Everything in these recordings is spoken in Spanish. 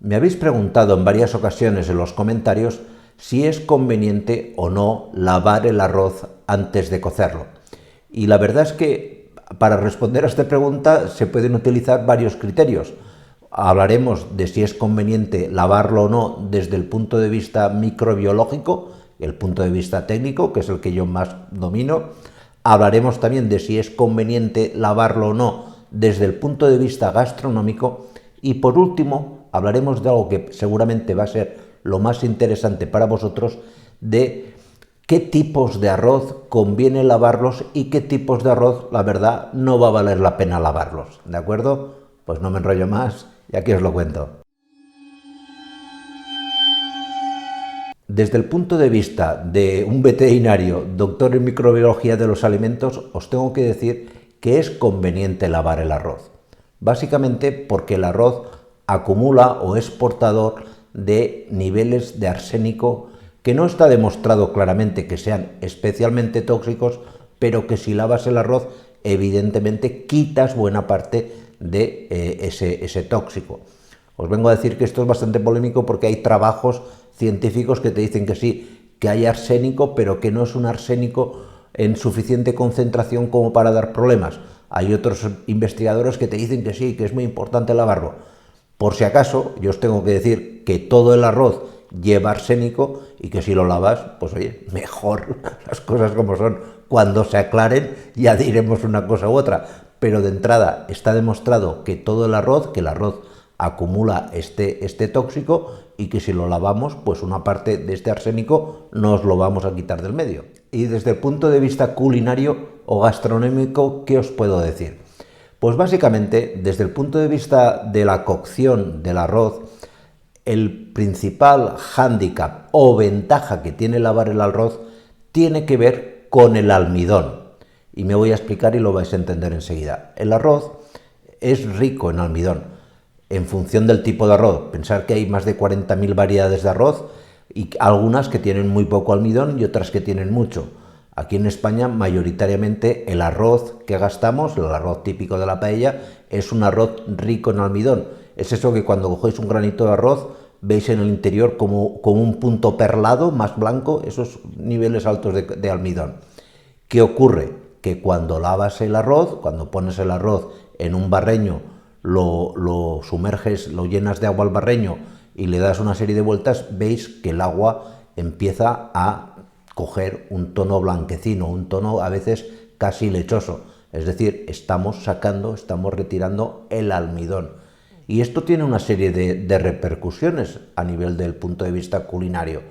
Me habéis preguntado en varias ocasiones en los comentarios si es conveniente o no lavar el arroz antes de cocerlo. Y la verdad es que para responder a esta pregunta se pueden utilizar varios criterios. Hablaremos de si es conveniente lavarlo o no desde el punto de vista microbiológico, el punto de vista técnico, que es el que yo más domino. Hablaremos también de si es conveniente lavarlo o no desde el punto de vista gastronómico. Y por último, hablaremos de algo que seguramente va a ser lo más interesante para vosotros, de qué tipos de arroz conviene lavarlos y qué tipos de arroz, la verdad, no va a valer la pena lavarlos. ¿De acuerdo? Pues no me enrollo más y aquí os lo cuento. Desde el punto de vista de un veterinario, doctor en microbiología de los alimentos, os tengo que decir que es conveniente lavar el arroz. Básicamente porque el arroz acumula o es portador de niveles de arsénico que no está demostrado claramente que sean especialmente tóxicos, pero que si lavas el arroz, evidentemente quitas buena parte de ese tóxico. Os vengo a decir que esto es bastante polémico porque hay trabajos científicos que te dicen que sí, que hay arsénico, pero que no es un arsénico en suficiente concentración como para dar problemas. Hay otros investigadores que te dicen que sí, que es muy importante lavarlo. Por si acaso, yo os tengo que decir que todo el arroz lleva arsénico y que si lo lavas, pues oye, mejor las cosas como son. Cuando se aclaren ya diremos una cosa u otra, pero de entrada está demostrado que todo el arroz, que el arroz acumula este tóxico y que si lo lavamos, pues una parte de este arsénico nos lo vamos a quitar del medio. Y desde el punto de vista culinario o gastronómico, ¿qué os puedo decir? Pues básicamente, desde el punto de vista de la cocción del arroz, el principal hándicap o ventaja que tiene lavar el arroz tiene que ver con el almidón. Y me voy a explicar y lo vais a entender enseguida. El arroz es rico en almidón. En función del tipo de arroz, pensar que hay más de 40.000 variedades de arroz y algunas que tienen muy poco almidón y otras que tienen mucho. Aquí en España mayoritariamente el arroz que gastamos, el arroz típico de la paella, es un arroz rico en almidón. Es eso que cuando cogéis un granito de arroz veis en el interior como un punto perlado, más blanco, esos niveles altos de almidón. ¿Qué ocurre? Que cuando lavas el arroz, cuando pones el arroz en un barreño, lo sumerges, lo llenas de agua al barreño y le das una serie de vueltas, veis que el agua empieza a coger un tono blanquecino, un tono a veces casi lechoso. Es decir, estamos retirando el almidón. Y esto tiene una serie de repercusiones a nivel del punto de vista culinario.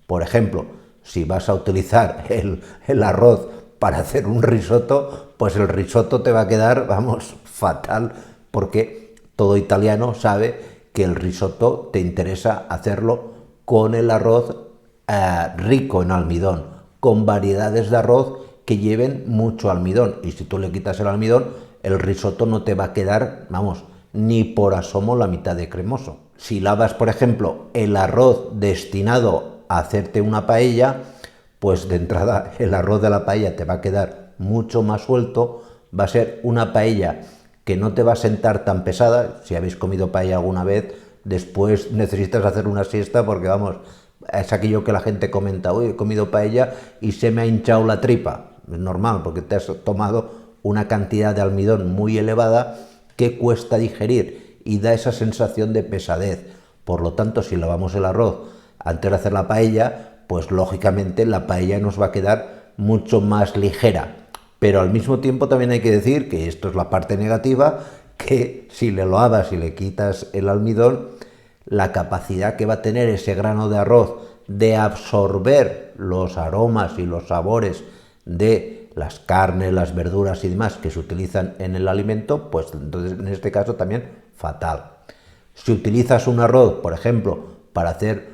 Por ejemplo, si vas a utilizar el arroz para hacer un risotto, pues el risotto te va a quedar, vamos, fatal, porque todo italiano sabe que el risotto te interesa hacerlo con el arroz rico en almidón, con variedades de arroz que lleven mucho almidón. Y si tú le quitas el almidón, el risotto no te va a quedar, vamos, ni por asomo la mitad de cremoso. Si lavas, por ejemplo, el arroz destinado a hacerte una paella, pues de entrada el arroz de la paella te va a quedar mucho más suelto, va a ser una paella que no te va a sentar tan pesada. Si habéis comido paella alguna vez, después necesitas hacer una siesta porque, vamos, es aquello que la gente comenta, hoy he comido paella y se me ha hinchado la tripa. Es normal, porque te has tomado una cantidad de almidón muy elevada que cuesta digerir y da esa sensación de pesadez. Por lo tanto, si lavamos el arroz antes de hacer la paella, pues lógicamente la paella nos va a quedar mucho más ligera. Pero al mismo tiempo también hay que decir que esto es la parte negativa, que si le lavas y le quitas el almidón, la capacidad que va a tener ese grano de arroz de absorber los aromas y los sabores de las carnes, las verduras y demás que se utilizan en el alimento, pues entonces en este caso también fatal. Si utilizas un arroz, por ejemplo, para hacer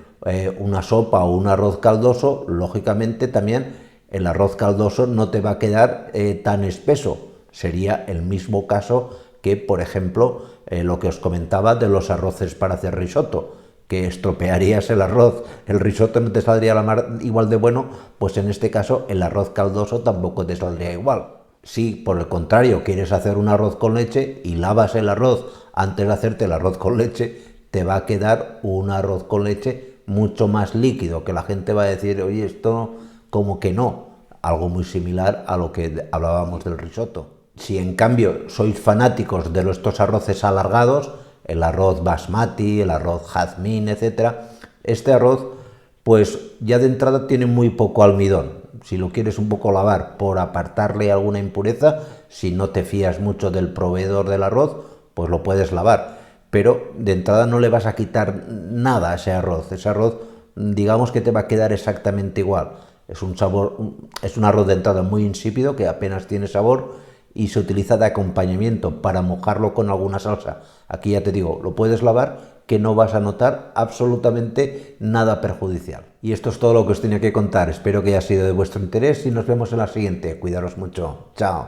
una sopa o un arroz caldoso, lógicamente también el arroz caldoso no te va a quedar tan espeso. Sería el mismo caso que, por ejemplo, lo que os comentaba de los arroces para hacer risotto, que estropearías el arroz, el risotto no te saldría igual de bueno, pues en este caso el arroz caldoso tampoco te saldría igual. Si por el contrario quieres hacer un arroz con leche y lavas el arroz antes de hacerte el arroz con leche, te va a quedar un arroz con leche mucho más líquido, que la gente va a decir, oye, esto como que no, algo muy similar a lo que hablábamos del risotto. Si en cambio sois fanáticos de estos arroces alargados, el arroz basmati, el arroz jazmín, etcétera, este arroz pues ya de entrada tiene muy poco almidón. Si lo quieres un poco lavar por apartarle alguna impureza, si no te fías mucho del proveedor del arroz, pues lo puedes lavar. Pero de entrada no le vas a quitar nada a ese arroz. Ese arroz, digamos que te va a quedar exactamente igual. Es un arroz de entrada muy insípido que apenas tiene sabor y se utiliza de acompañamiento para mojarlo con alguna salsa. Aquí ya te digo, lo puedes lavar, que no vas a notar absolutamente nada perjudicial. Y esto es todo lo que os tenía que contar. Espero que haya sido de vuestro interés y nos vemos en la siguiente. Cuidaros mucho. Chao.